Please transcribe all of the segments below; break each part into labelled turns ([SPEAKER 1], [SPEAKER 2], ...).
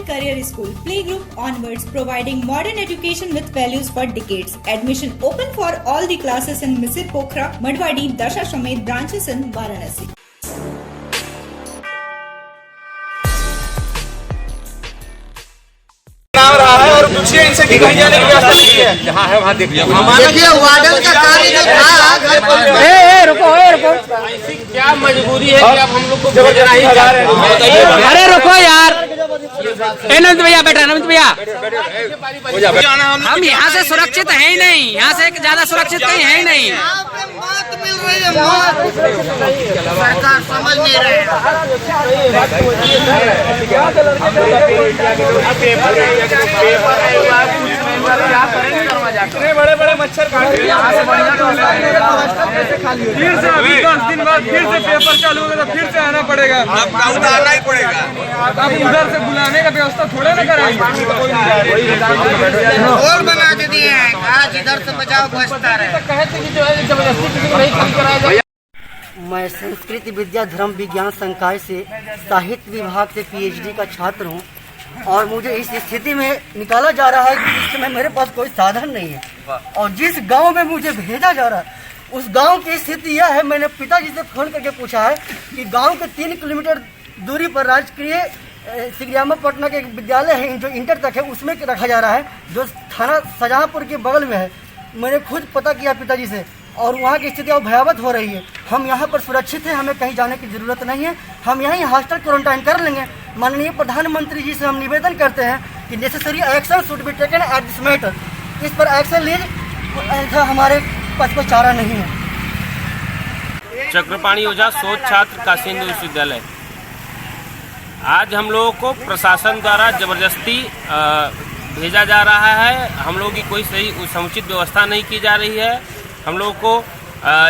[SPEAKER 1] and Career School, Playgroup onwards, providing modern education with values for decades. Admission open for all the classes in Misir Pokhara, Madhwadi, Dasashamed branches in Varanasi.
[SPEAKER 2] पूछिए इनसे कि कहीं जाने की व्यवस्था नहीं है। जहाँ है वहाँ देखिए।
[SPEAKER 3] देखिए वार्डन का कार्य जो था
[SPEAKER 2] रुको क्या मजबूरी है कि आप हम लोग को भेजना ही जा रहे हैं।
[SPEAKER 4] अरे रुको यार, नंद भैया बैठा, नंद भैया हम यहाँ से सुरक्षित है ही नहीं, यहाँ से ज्यादा सुरक्षित कहीं है ही नहीं।
[SPEAKER 3] मौत मिल रही है, मौत सरकार समझ नहीं रही
[SPEAKER 2] इतने बड़े मच्छर काट यहाँ से फिर से अभी 10 दिन बाद फिर से पेपर चालू होगा तो फिर से आना पड़ेगा। अब आना ही पड़ेगा। अब उधर से बुलाने का व्यवस्था थोड़े ना कराएंगे।
[SPEAKER 3] और बना के दिए हैं, आज इधर से बचाव बचता रहे। मैं संस्कृत विद्या धर्म विज्ञान संकाय से साहित्य विभाग से PhD का छात्र हूँ और मुझे इस स्थिति में निकाला जा रहा है कि इस समय मेरे पास कोई साधन नहीं है और जिस गांव में मुझे भेजा जा रहा है उस गांव की स्थिति यह है। मैंने पिताजी से फोन करके पूछा है कि गांव के 3 किलोमीटर दूरी पर राजकीय सिगरियामा पटना के एक विद्यालय है जो इंटर तक है, उसमें रखा जा रहा है जो थाना शाहजहांपुर के बगल में है। मैंने खुद पता किया पिताजी से और वहाँ की स्थिति अब भयावह हो रही है। हम यहाँ पर सुरक्षित हैं, हमें कहीं जाने की जरूरत नहीं है, हम यहीं हॉस्टल क्वारंटाइन कर लेंगे। माननीय प्रधानमंत्री जी से हम निवेदन करते हैं कि necessary action should be taken at this matter. इस पर एक्शन लीज, ऐसा हमारे पास कोई चारा नहीं है।
[SPEAKER 4] चक्रपाणी ओझा शोध छात्र काशी हिंदू विश्वविद्यालय। आज हम लोगों को प्रशासन द्वारा जबरदस्ती भेजा जा रहा है। हम लोगों की कोई सही समुचित व्यवस्था नहीं की जा रही है। हम लोगों को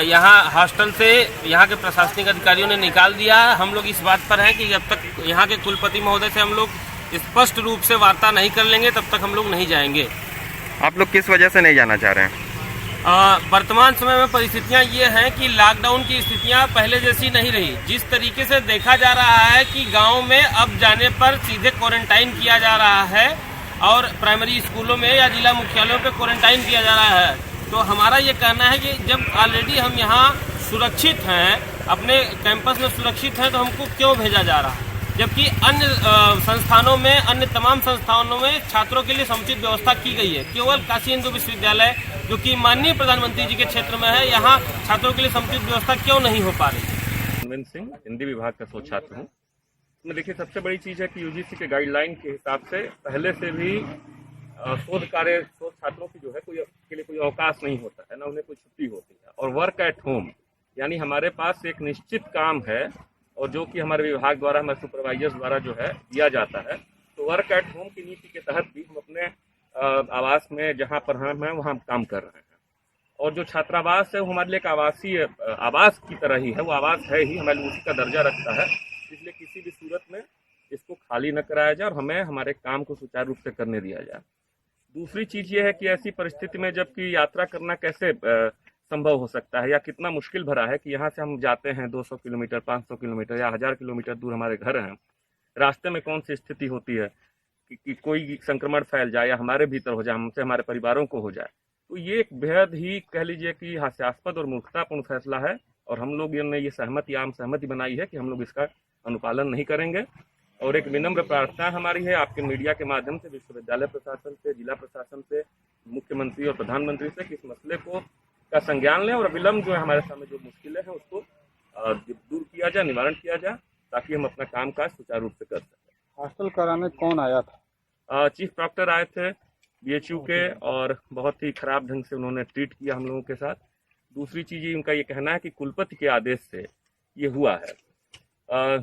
[SPEAKER 4] यहाँ हॉस्टल से यहाँ के प्रशासनिक अधिकारियों ने निकाल दिया है। हम लोग इस बात पर हैं कि जब तक यहाँ के कुलपति महोदय से हम लोग स्पष्ट रूप से वार्ता नहीं कर लेंगे तब तक हम लोग नहीं जाएंगे।
[SPEAKER 2] आप लोग किस वजह से नहीं जाना चाह रहे हैं?
[SPEAKER 4] वर्तमान समय में परिस्थितियाँ ये हैं कि लॉकडाउन की स्थितियाँ पहले जैसी नहीं रही। जिस तरीके से देखा जा रहा है कि गाँव में अब जाने पर सीधे क्वारंटाइन किया जा रहा है और प्राइमरी स्कूलों में या जिला मुख्यालयों पर क्वारंटाइन किया जा रहा है, तो हमारा ये कहना है कि जब ऑलरेडी हम यहाँ सुरक्षित हैं, अपने कैंपस में सुरक्षित हैं, तो हमको क्यों भेजा जा रहा है? जबकि अन्य संस्थानों में, अन्य तमाम संस्थानों में छात्रों के लिए समुचित व्यवस्था की गई है। केवल काशी हिंदू विश्वविद्यालय जो कि माननीय प्रधानमंत्री जी के क्षेत्र में है, यहाँ छात्रों के लिए समुचित व्यवस्था क्यों नहीं हो पा रही?
[SPEAKER 5] मनविंद सिंह, हिंदी विभाग का शोध छात्र हूँ। इसमें देखिए सबसे बड़ी चीज़ है कि UGC के गाइडलाइन के हिसाब से पहले से भी शोध छात्रों की जो है के लिए कोई अवकाश नहीं होता है, ना उन्हें कोई छुट्टी होती है। और वर्क एट होम यानी हमारे पास एक निश्चित काम है और जो कि हमारे विभाग द्वारा, हमारे सुपरवाइजर्स द्वारा जो है दिया जाता है। तो वर्क एट होम की नीति के तहत भी हम अपने आवास में जहाँ पर हम हैं वहाँ काम कर रहे हैं। और जो छात्रावास है वो हमारे लिए एक आवासीय आवास की तरह ही है, वो आवास है ही, हमारे लिए उसी का दर्जा रखता है। इसलिए किसी भी सूरत में इसको खाली न कराया जाए और हमें हमारे काम को सुचारू रूप से करने दिया जाए। दूसरी चीज़ ये है कि ऐसी परिस्थिति में जबकि यात्रा करना कैसे संभव हो सकता है या कितना मुश्किल भरा है कि यहाँ से हम जाते हैं 200 किलोमीटर, 500 किलोमीटर या 1000 किलोमीटर दूर हमारे घर हैं, रास्ते में कौन सी स्थिति होती है कि कोई संक्रमण फैल जाए या हमारे भीतर हो जाए, हमसे हमारे परिवारों को हो जाए। तो ये एक बेहद ही कह लीजिए कि हास्यास्पद और मूर्खतापूर्ण फैसला है और हम लोग ने ये आम सहमति बनाई है कि हम लोग इसका अनुपालन नहीं करेंगे। और एक विनम्र प्रार्थना हमारी है आपके मीडिया के माध्यम से विश्वविद्यालय प्रशासन से, जिला प्रशासन से, मुख्यमंत्री और प्रधानमंत्री से कि इस मसले का संज्ञान लें और विलम्ब जो है हमारे सामने जो मुश्किलें हैं उसको दूर किया जाए, निवारण किया जाए, ताकि हम अपना काम काज सुचारू रूप से कर सकें।
[SPEAKER 6] हॉस्टल कराने कौन आया था?
[SPEAKER 5] चीफ प्रॉक्टर आए थे BHU के और बहुत ही खराब ढंग से उन्होंने ट्रीट किया हम लोगों के साथ। दूसरी चीज़ उनका ये कहना है कि कुलपति के आदेश से ये हुआ है।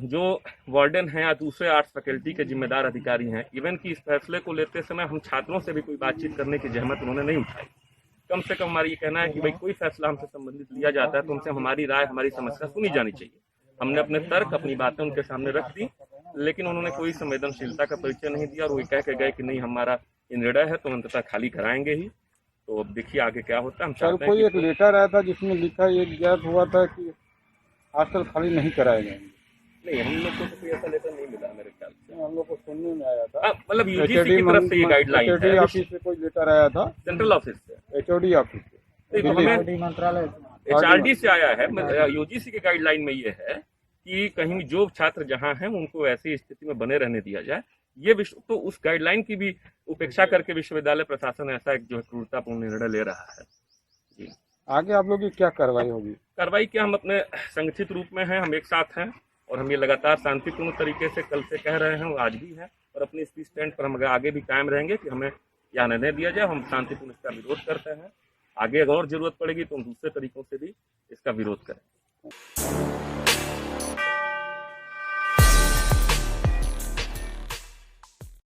[SPEAKER 5] जो वार्डन हैं या दूसरे आर्ट्स फैकल्टी के जिम्मेदार अधिकारी हैं, इवन कि इस फैसले को लेते समय हम छात्रों से भी कोई बातचीत करने की जहमत उन्होंने नहीं उठाई। कम से कम हमारा ये कहना है कि भाई कोई फैसला हमसे संबंधित लिया जाता है तो उनसे हमारी राय, हमारी समस्या सुनी जानी चाहिए। हमने अपने तर्क, अपनी बातें उनके सामने रख दी, लेकिन उन्होंने कोई संवेदनशीलता का परिचय नहीं दिया और वो कह के गए कि नहीं हमारा निर्णय है तो अंततः खाली कराएंगे ही। तो अब देखिए आगे क्या होता है। हम चाहते हैं
[SPEAKER 6] कोई एक लेटर आया था जिसमें लिखा एक ज्ञात हुआ था कि हॉस्टल खाली नहीं कराए जाएंगे।
[SPEAKER 5] नहीं, हम लोग को तो कोई ऐसा लेटर नहीं मिला मेरे ख्याल से।
[SPEAKER 6] हम लोग को सुनने में आया था।
[SPEAKER 5] मतलब यूजीसी की तरफ से ये गाइडलाइन
[SPEAKER 6] HOD
[SPEAKER 5] है,
[SPEAKER 6] ऑफिस से कोई लेटर आया था,
[SPEAKER 5] सेंट्रल ऑफिस से,
[SPEAKER 6] HOD ऑफिस से,
[SPEAKER 5] नहीं, तो हमें
[SPEAKER 6] मंत्रालय
[SPEAKER 5] HRD से आया है। यूजीसी की गाइडलाइन में ये है कि कहीं भी जो छात्र जहां हैं उनको ऐसी स्थिति में बने रहने दिया जाए। ये विश्व तो उस गाइडलाइन की भी उपेक्षा करके विश्वविद्यालय प्रशासन ऐसा एक जो है क्रूरतापूर्ण निर्णय ले रहा है। जी,
[SPEAKER 6] आगे आप लोग की क्या कार्रवाई होगी?
[SPEAKER 5] कार्रवाई क्या, हम अपने संगठित रूप में हैं, हम एक साथ हैं और हम ये लगातार शांतिपूर्ण तरीके से कल से कह रहे हैं, आज भी हैं, और अपनी इस स्टैंड पर हम आगे भी कायम रहेंगे कि हमें यहाँ निर्णय दिया जाए। हम शांतिपूर्ण इसका विरोध करते हैं। आगे अगर और जरूरत पड़ेगी तो हम दूसरे तरीकों से भी इसका विरोध करें।